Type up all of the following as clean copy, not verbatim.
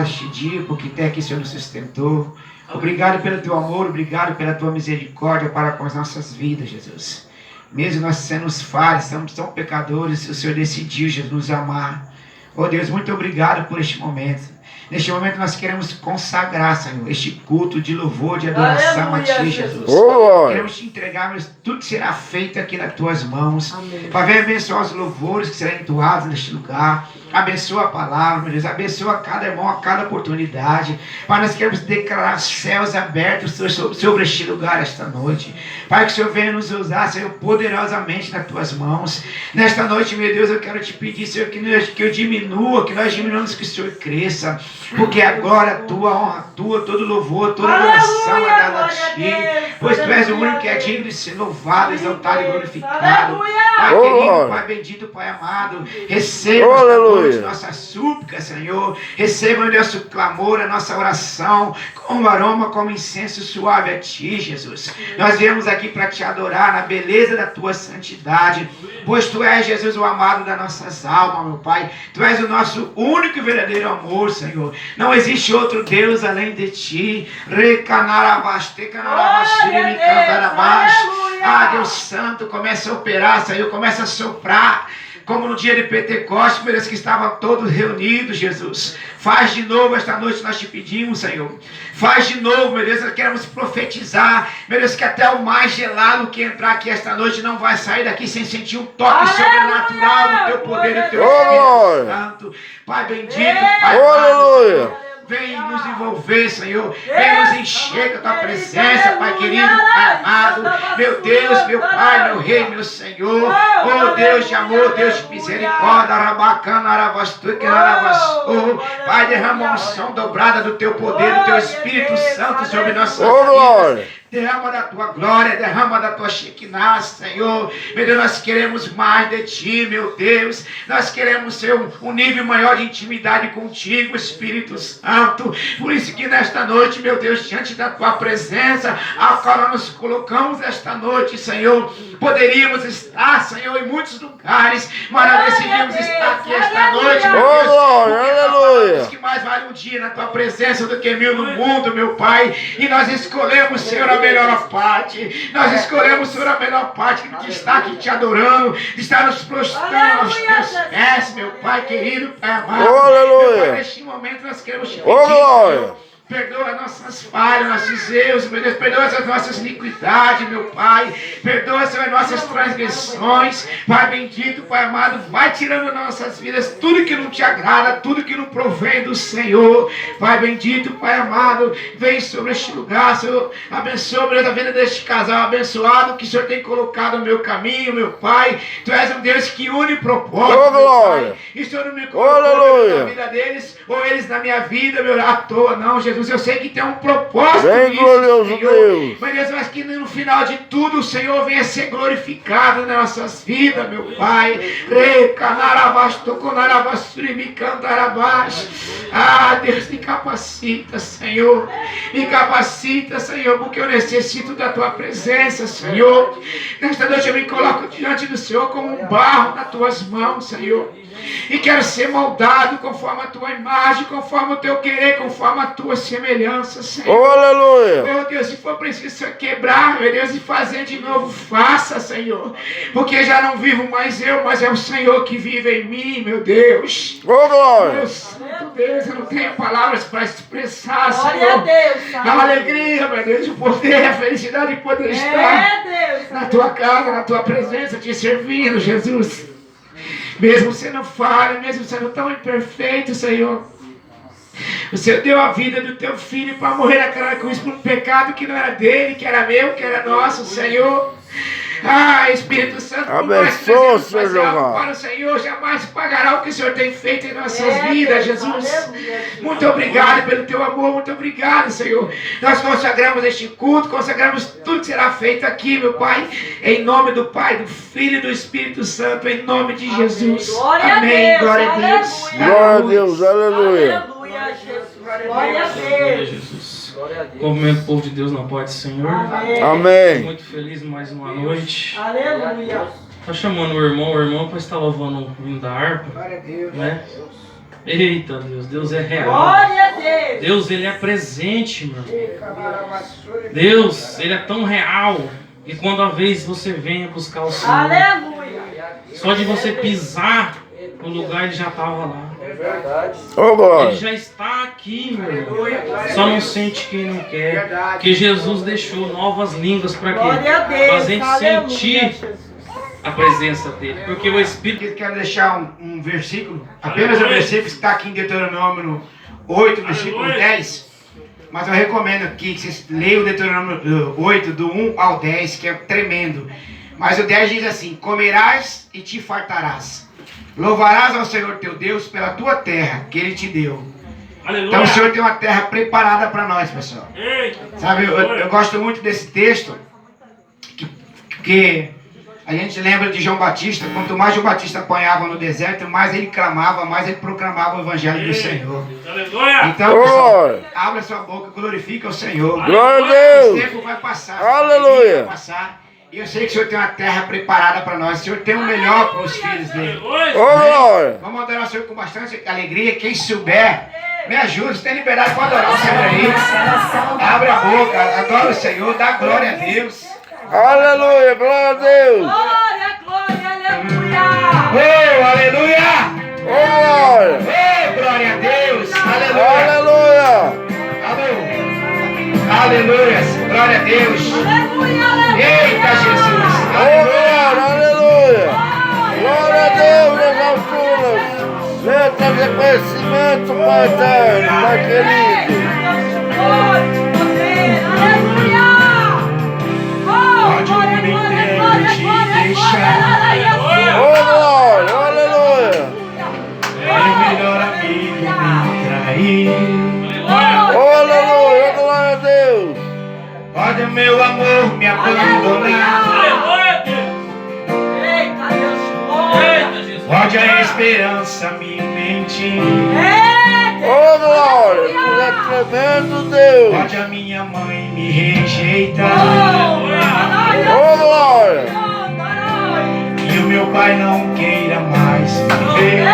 Este dia, porque até aqui o Senhor nos sustentou. Obrigado pelo teu amor, obrigado pela tua misericórdia para com as nossas vidas, Jesus. Mesmo nós sendo falhos, somos tão pecadores, o Senhor decidiu, Jesus, nos amar. Oh Deus, muito obrigado por este momento. Neste momento nós queremos consagrar, Senhor, este culto de louvor, de adoração a Ti, Jesus. Queremos Te entregar, mas tudo será feito aqui nas Tuas mãos. Amém. Para ver abençoar os louvores que serão entoados neste lugar. Abençoa a palavra, meu Deus. Abençoa cada irmão, a cada oportunidade. Pai, nós queremos declarar céus abertos sobre este lugar esta noite. Pai, que o Senhor venha nos usar, Senhor, poderosamente nas Tuas mãos. Nesta noite, meu Deus, eu quero Te pedir, Senhor, que eu diminua, que nós diminuamos, que o Senhor cresça. Porque agora a Tua honra, todo louvor, toda adoração é dada a Ti. Pois Tu és o único que é digno de ser louvado, exaltado e glorificado. Pai querido, Pai bendito, Pai amado, receba esta noite nossa súplica, Senhor. Receba o nosso clamor, a nossa oração, como aroma, como incenso suave a Ti, Jesus. Nós viemos aqui para Te adorar na beleza da Tua santidade, pois Tu és, Jesus, o amado das nossas almas, meu Pai. Tu és o nosso único e verdadeiro amor, Senhor. Não existe outro Deus além de Ti. Ah, Deus Santo, começa a operar, Senhor, começa a soprar. Como no dia de Pentecostes, meu Deus, que estavam todos reunidos, Jesus. Faz de novo esta noite, nós Te pedimos, Senhor. Faz de novo, meu Deus, nós queremos profetizar. Meu Deus, que até o mais gelado que entrar aqui esta noite não vai sair daqui sem sentir um toque sobrenatural do Teu poder, do Teu Espírito Santo. Pai bendito, Pai amado, vem nos envolver, Senhor. Vem nos encher com a Tua presença, Pai querido, Pai amado. Meu Deus, meu Pai, meu Rei, meu Senhor. Oh Deus de amor, Deus de misericórdia. Pai, derrama uma unção dobrada do Teu poder, do Teu Espírito Santo sobre nossas vidas. Derrama da Tua glória, derrama da Tua Shekinah, Senhor. Meu Deus, nós queremos mais de Ti, meu Deus. Nós queremos ser um nível maior de intimidade contigo, Espírito Santo. Por isso que nesta noite, meu Deus, diante da Tua presença, a qual nós nos colocamos esta noite, Senhor, poderíamos estar, Senhor, em muitos lugares, mas nós decidimos estar aqui esta noite, meu Deus. Aleluia. Que mais vale um dia na Tua presença do que 1000 no mundo, meu Pai. E nós escolhemos, Senhor, a melhor parte. Nós escolhemos, Senhor, a melhor parte de estar aqui Te adorando, de estar nos prostrando aos Teus pés, meu Pai querido, Pai amado. Aleluia. Meu Pai, neste momento nós queremos Te pedir, Senhor, perdoa nossas falhas, nossos erros, meu Deus. Perdoa as nossas iniquidades, meu Pai. Perdoa, Senhor, as nossas transgressões. Pai bendito, Pai amado, vai tirando das nossas vidas tudo que não Te agrada, tudo que não provém do Senhor. Pai bendito, Pai amado, vem sobre este lugar, Senhor. Abençoa, meu Deus, a vida deste casal abençoado que o Senhor tem colocado no meu caminho, meu Pai. Tu és um Deus que une propósito, meu Pai. E o Senhor não me colocou na vida deles, ou eles na minha vida, meu, à toa, não, Jesus. Eu sei que tem um propósito nisso, Senhor. Mas que no final de tudo o Senhor venha ser glorificado nas nossas vidas, meu Pai. Ah, Deus, me capacita, Senhor. Me capacita, Senhor, porque eu necessito da Tua presença, Senhor. Nesta noite eu me coloco diante do Senhor como um barro nas Tuas mãos, Senhor. E quero ser moldado conforme a Tua imagem, conforme o Teu querer, conforme a Tua semelhança, Senhor. Oh, aleluia. Oh, Deus, se for preciso quebrar, meu Deus, e fazer de novo, faça, Senhor. Porque já não vivo mais eu, mas é o Senhor que vive em mim, meu Deus. Oh, glória. Meu santo Deus, eu não tenho palavras para expressar, Senhor. Deus, a alegria, meu Deus, o poder, a felicidade de poder estar na Tua casa, na Tua presença, Te servindo, Jesus. Mesmo sendo falho, mesmo sendo tão imperfeito, Senhor, o Senhor deu a vida do Teu Filho para morrer naquela cruz por um pecado que não era dele, que era meu, que era nosso, Senhor. Ah, Espírito Santo, abençoa, Senhor Jeová. Para o Senhor jamais pagará o que o Senhor tem feito em nossas vidas, Jesus. Muito obrigado pelo Teu amor, muito obrigado, Senhor. Nós consagramos este culto, consagramos tudo que será feito aqui, meu Pai, em nome do Pai, do Filho e do Espírito Santo, em nome de Jesus. Amém. Glória a Deus. Glória a Deus, aleluia. Aleluia, Jesus. Glória a Deus. Jesus. Cumprimento o povo de Deus na paz do Senhor. Amém. Muito feliz mais uma noite. Aleluia. Tá chamando o irmão para estar louvando o hino da harpa. Glória a Deus. Né? Eita, Deus. Deus é real. Glória a Deus. Deus, Ele é presente, mano. Deus, Ele é tão real. E quando a vez você venha buscar o Senhor, Aleluia. só de você pisar no lugar, Ele já estava lá. Ô, Ele glória. já está aqui, meu irmão. Só não sente quem não quer. Porque Jesus deixou novas línguas para Glória a quê? Deus. Para a gente Aleluia, sentir Jesus. a presença dele. Porque o Espírito... Eu quero deixar um versículo, apenas um versículo que está aqui em Deuteronômio 8, versículo 10. Mas eu recomendo que vocês leiam o Deuteronômio 8, do 1 ao 10, que é tremendo. Mas o 10 diz assim: comerás e te fartarás. Louvarás ao Senhor teu Deus pela tua terra que Ele te deu. Então o Senhor tem uma terra preparada para nós, pessoal. Sabe, eu gosto muito desse texto, que a gente lembra de João Batista. Quanto mais João Batista apanhava no deserto, mais ele clamava, mais ele proclamava o evangelho do Senhor. Então, pessoal, Glória. abra sua boca, glorifica o Senhor. Glória a Deus. Esse tempo vai passar. Aleluia. Vai passar. E eu sei que o Senhor tem uma terra preparada para nós. O Senhor tem o melhor para os filhos dele. Ô, glória. Vamos adorar o Senhor com bastante alegria. Quem souber, me ajude. Você tem liberdade para adorar o Senhor aí. Abre a boca, adora o Senhor, dá glória a Deus. Aleluia. Glória a Deus. Glória, glória, aleluia. Oh, aleluia! Ô, glória. Oh, glória a Deus! Aleluia! Aleluia. Aleluia! Glória a Deus! Aleluia, aleluia. Eita, Jesus! Ô, Aleluia! glória. Aleluia. Glória a Deus nas alturas. Venha trazer conhecimento, Pai eterno, Pai querido. Aleluia. Pode o mundo inteiro te deixar. Ô, glória. Aleluia. É melhor amigo me trair. Ô, aleluia. Glória a Deus. Pode o meu amor me abandonar. Eita, Deus, glória. Pode a esperança me mentir. Ô, glória. Tu é tremendo, Deus. Pode a minha mãe me rejeitar. Ô, glória. E o meu pai não queira mais me ver.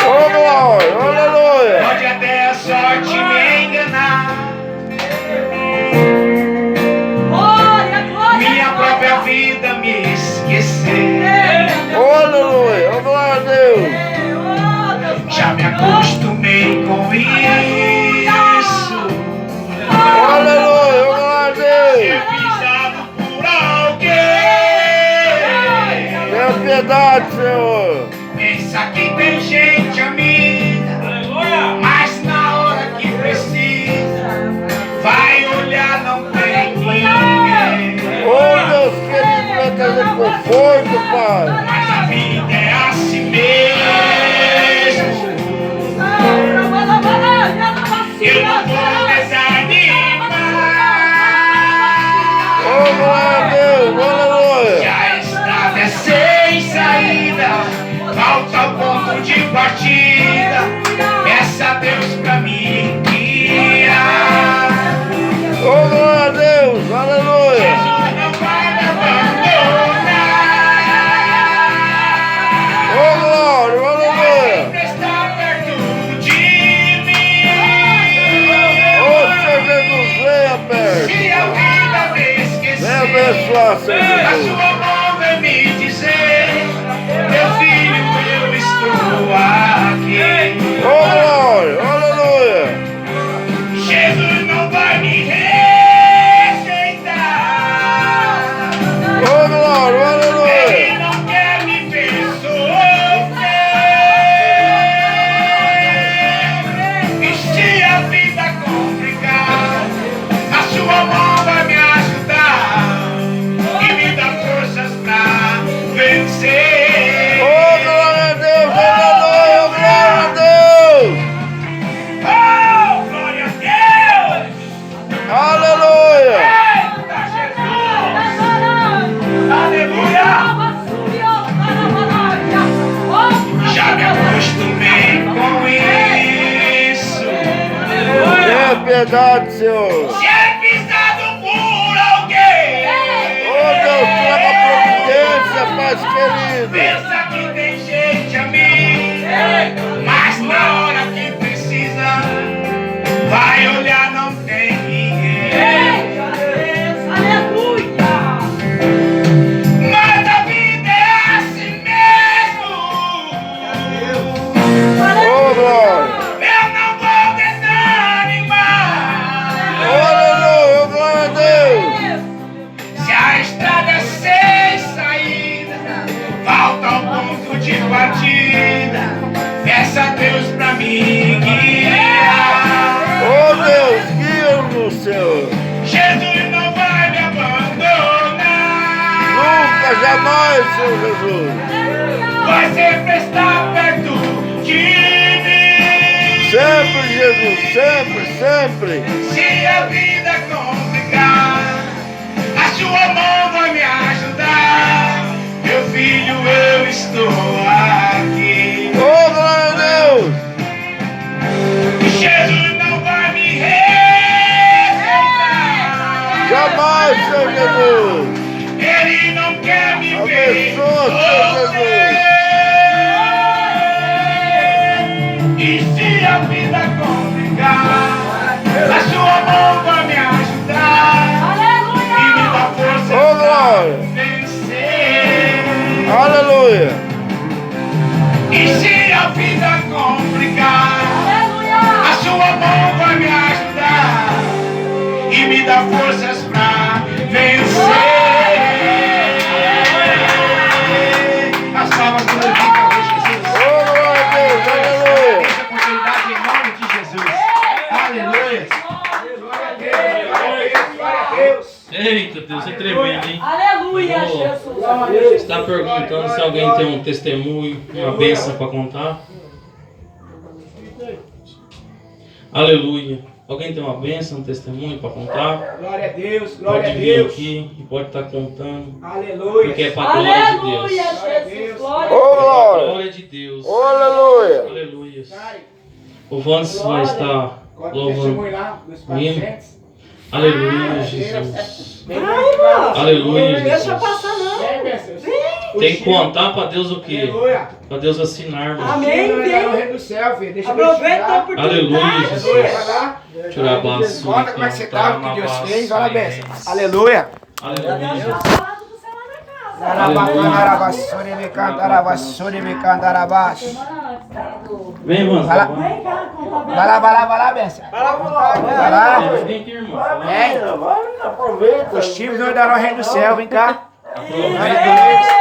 Ô, glória. Aleluia. Pode até a sorte me enganar. Minha própria vida me esquecer. Ô, aleluia. Ô, glória a Deus. Já me acostumei com isso. Ô, aleluia. Ô, glória a Deus. Ser pisado por alguém. Tenha piedade, Senhor. Pensa que tem gente amiga, mas na hora que precisa, vai olhar, não tem ninguém. Ô, Deus querido, vai trazer conforto, Pai. Mas a vida é assim mesmo. Eu não vou desanimar. Ô, glória a Deus. Aleluia. Já a estrada é sem saída, falta o ponto de partida. Peça a Deus pra me guiar. Ô, glória a Deus. Aleluia. Jesus não vai me abandonar. Ô, glória. Aleluia. Sempre está perto de mim. Ô, Senhor Jesus, venha perto. Se a vida me Venha esquecer, abençoar, Senhor a Jesus. sua mão vai me dizer: meu filho, eu estou aqui. Ô, glória. Aleluia. Jesus não vai me rejeitar. Ô, glória. Aleluia. Ele não quer me ver sofrer. E se a vida complicar, a sua mão vai me ajudar e me dar forças pra vencer. Ô, glória a Deus. Aleluia. Glória a Deus. Oh, glória a Deus! Aleluia. Eita, Jesus! Aleluia! Já me acostumei com isso. Tenha piedade, Senhor. Se é pisado por alguém, Ô, Deus, traga providência, Pai querido. pensa que tem gente amiga, Senhor Jesus. Vai sempre estar perto de mim. Sempre, Jesus, sempre, sempre. Se a vida complicar, a sua mão vai me ajudar. Meu filho, eu estou aqui. Oh, glória a Deus. Jesus não vai me rejeitar. Jamais, Senhor Jesus. Ele não quer me ver Abençoa, Senhor Jesus. sofrer. E se a vida complicar, a sua mão vai me ajudar. E me dá força Oh, pra glória. vencer. Aleluia. E se a vida complicar, a sua mão vai me ajudar e me dá forças pra vencer. As palmas do Levi para Jesus. Oh, glória a Deus, aleluia. Essa oportunidade em nome de Jesus. Aleluia. Glória a Deus, glória a Deus. Eita, Deus, é tremendo, hein? Aleluia, Oh. Jesus. Está perguntando se alguém tem um testemunho, uma bênção para contar. Aleluia. Alguém tem uma bênção, um testemunho para contar? Glória a Deus, glória Pode a vir Deus. aqui e pode estar contando. Aleluia. Porque é para a glória de Aleluia, Deus. Jesus. Glória Oh, a Deus. glória. Glória de Deus. Oh, aleluia. Aleluia. O Vance vai estar louvando. Hino. Aleluia, Jesus. Aleluia, Deixa eu Jesus. passar, não. Tem que contar para Deus o quê? Aleluia. Para Deus assinar, irmão. Amém, No vem. reino do céu, filho. Deixa eu Aproveita a ver. Aleluia, oportunidade. Aleluia, vai Jesus. lá. Tirabaçu, Conta como é que você tá, o que Deus fez, olha a benção. Aleluia. Aleluia, Jesus. Falado do céu lá na casa. Arabacandarabassori, becandarabassori, becandarabaixo. Vem, irmão. Vai lá. Vem cá, conta bem. Vai lá, benção. Vai lá. Vem aqui, irmão. Vem. Os times não darão o reino do céu, vem cá. Aproveita.